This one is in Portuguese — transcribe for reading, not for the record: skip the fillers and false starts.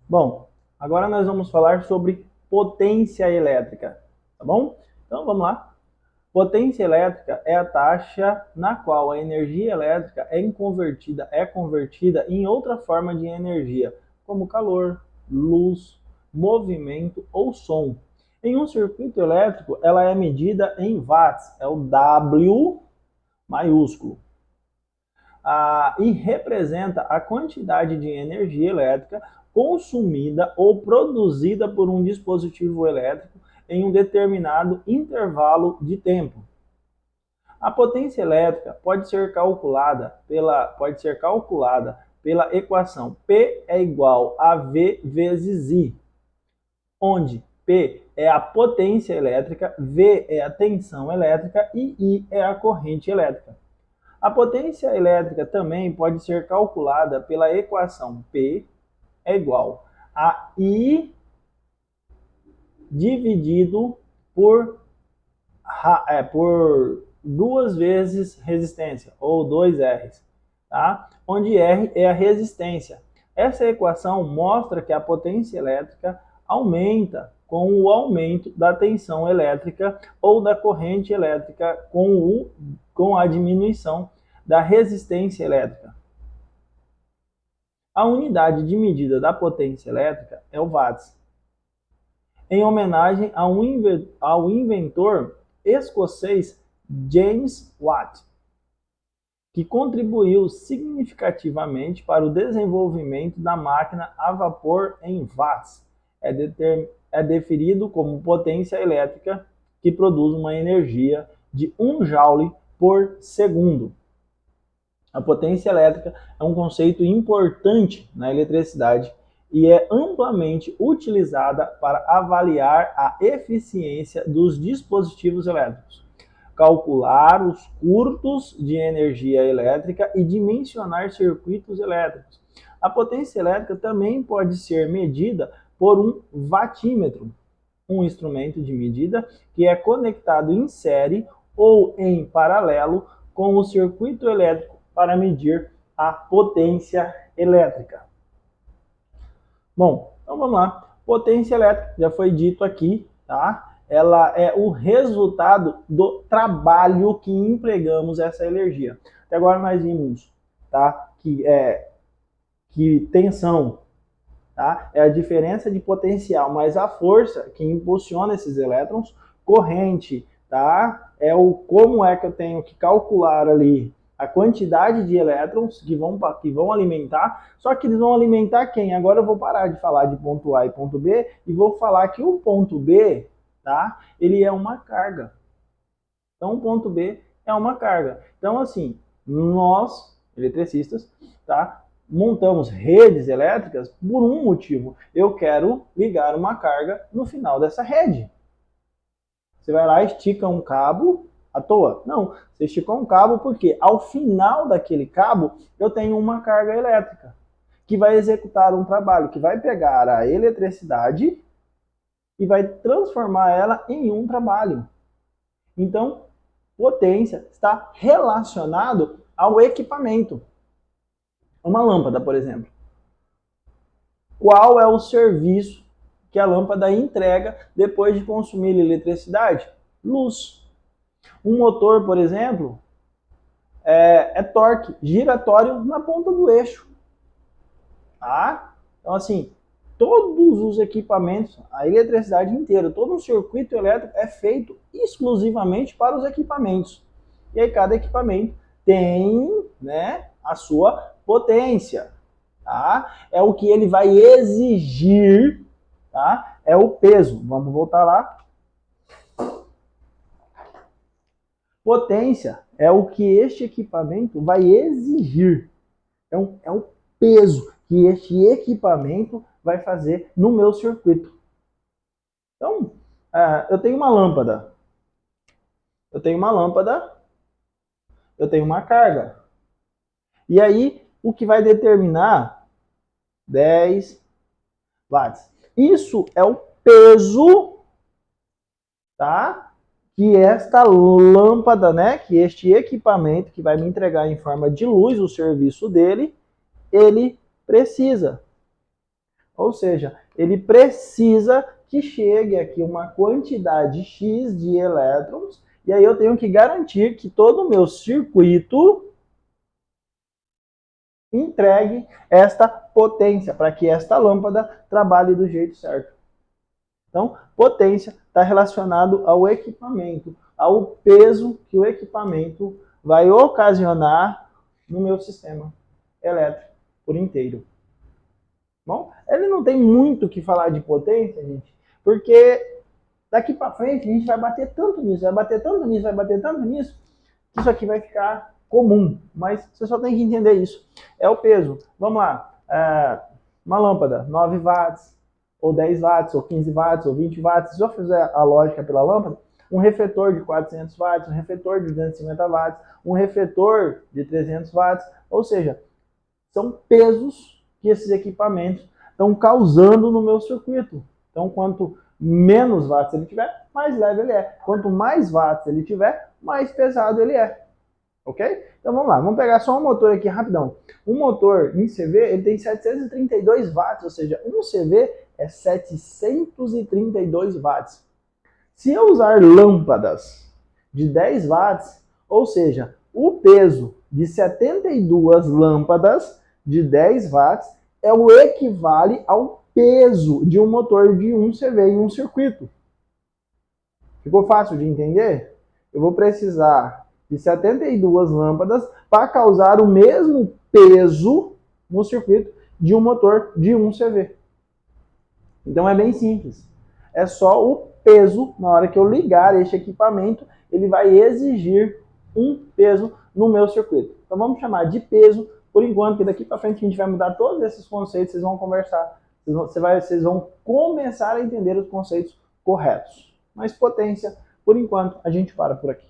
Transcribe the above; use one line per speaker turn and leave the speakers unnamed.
Bom, agora nós vamos falar sobre potência elétrica, tá bom? Então vamos lá. Potência elétrica é a taxa na qual a energia elétrica é convertida em outra forma de energia, como calor, luz, movimento ou som. Em um circuito elétrico, ela é medida em watts, é o W maiúsculo. E representa a quantidade de energia elétrica consumida ou produzida por um dispositivo elétrico em um determinado intervalo de tempo. A potência elétrica pode ser calculada pela equação P é igual a V vezes I, onde P é a potência elétrica, V é a tensão elétrica e I é a corrente elétrica. A potência elétrica também pode ser calculada pela equação P é igual a I dividido por duas vezes resistência, ou 2R, tá? Onde R é a resistência. Essa equação mostra que a potência elétrica aumenta com o aumento da tensão elétrica ou da corrente elétrica com a diminuição da resistência elétrica. A unidade de medida da potência elétrica é o watts, em homenagem ao inventor escocês James Watt, que contribuiu significativamente para o desenvolvimento da máquina a vapor em watts. É definido como potência elétrica que produz uma energia de 1 joule por segundo. A potência elétrica é um conceito importante na eletricidade e é amplamente utilizada para avaliar a eficiência dos dispositivos elétricos, calcular os curtos de energia elétrica e dimensionar circuitos elétricos. A potência elétrica também pode ser medida por um watímetro, um instrumento de medida que é conectado em série ou em paralelo com o circuito elétrico para medir a potência elétrica. Bom, então vamos lá. Potência elétrica, já foi dito aqui, tá? Ela é o resultado do trabalho que empregamos essa energia. Até agora nós vimos, tá? Que tensão, tá? É a diferença de potencial, mas a força que impulsiona esses elétrons, corrente, tá? Como é que eu tenho que calcular ali a quantidade de elétrons que vão alimentar, só que eles vão alimentar quem? Agora eu vou parar de falar de ponto A e ponto B e vou falar que o ponto B, tá? Ele é uma carga. Então o ponto B é uma carga. Então assim, nós, eletricistas, tá? Montamos redes elétricas por um motivo. Eu quero ligar uma carga no final dessa rede. Você vai lá e estica um cabo à toa? Não, você esticou um cabo porque ao final daquele cabo eu tenho uma carga elétrica que vai executar um trabalho, que vai pegar a eletricidade e vai transformar ela em um trabalho. Então, potência está relacionado ao equipamento. Uma lâmpada, por exemplo. Qual é o serviço que a lâmpada entrega depois de consumir eletricidade? Luz. Um motor, por exemplo, é torque giratório na ponta do eixo. Tá? Então, assim, todos os equipamentos, a eletricidade inteira, todo um circuito elétrico é feito exclusivamente para os equipamentos. E aí cada equipamento tem, né, a sua potência. Tá? É o que ele vai exigir, tá? É o peso. Vamos voltar lá. Potência é o que este equipamento vai exigir. É o peso que este equipamento vai fazer no meu circuito. Então, eu tenho uma lâmpada. Eu tenho uma carga. E aí, o que vai determinar 10 watts. Isso é o peso, tá? Que esta lâmpada, né, que este equipamento que vai me entregar em forma de luz o serviço dele, ele precisa. Ou seja, ele precisa que chegue aqui uma quantidade X de elétrons, e aí eu tenho que garantir que todo o meu circuito entregue esta potência, para que esta lâmpada trabalhe do jeito certo. Então, potência está relacionado ao equipamento, ao peso que o equipamento vai ocasionar no meu sistema elétrico por inteiro. Bom, ele não tem muito o que falar de potência, gente, porque daqui para frente a gente vai bater tanto nisso, vai bater tanto nisso, vai bater tanto nisso, que isso aqui vai ficar comum. Mas você só tem que entender isso. É o peso. Vamos lá. Uma lâmpada, 9 watts, ou 10 watts, ou 15 watts, ou 20 watts. Se eu fizer a lógica pela lâmpada, um refletor de 400 watts, um refletor de 250 watts, um refletor de 300 watts. Ou seja, são pesos que esses equipamentos estão causando no meu circuito. Então, quanto menos watts ele tiver, mais leve ele é. Quanto mais watts ele tiver, mais pesado ele é. Ok? Então vamos lá, vamos pegar só um motor aqui rapidão. Um motor em CV, ele tem 732 watts, ou seja, um CV é 732 watts. Se eu usar lâmpadas de 10 watts, ou seja, o peso de 72 lâmpadas de 10 watts é o equivale ao peso de um motor de 1 CV em um circuito. Ficou fácil de entender? Eu vou precisar de 72 lâmpadas para causar o mesmo peso no circuito de um motor de 1 CV. Então é bem simples. É só o peso, na hora que eu ligar este equipamento, ele vai exigir um peso no meu circuito. Então vamos chamar de peso, por enquanto, que daqui para frente a gente vai mudar todos esses conceitos, vocês vão conversar, vocês vão começar a entender os conceitos corretos. Mas potência, por enquanto, a gente para por aqui.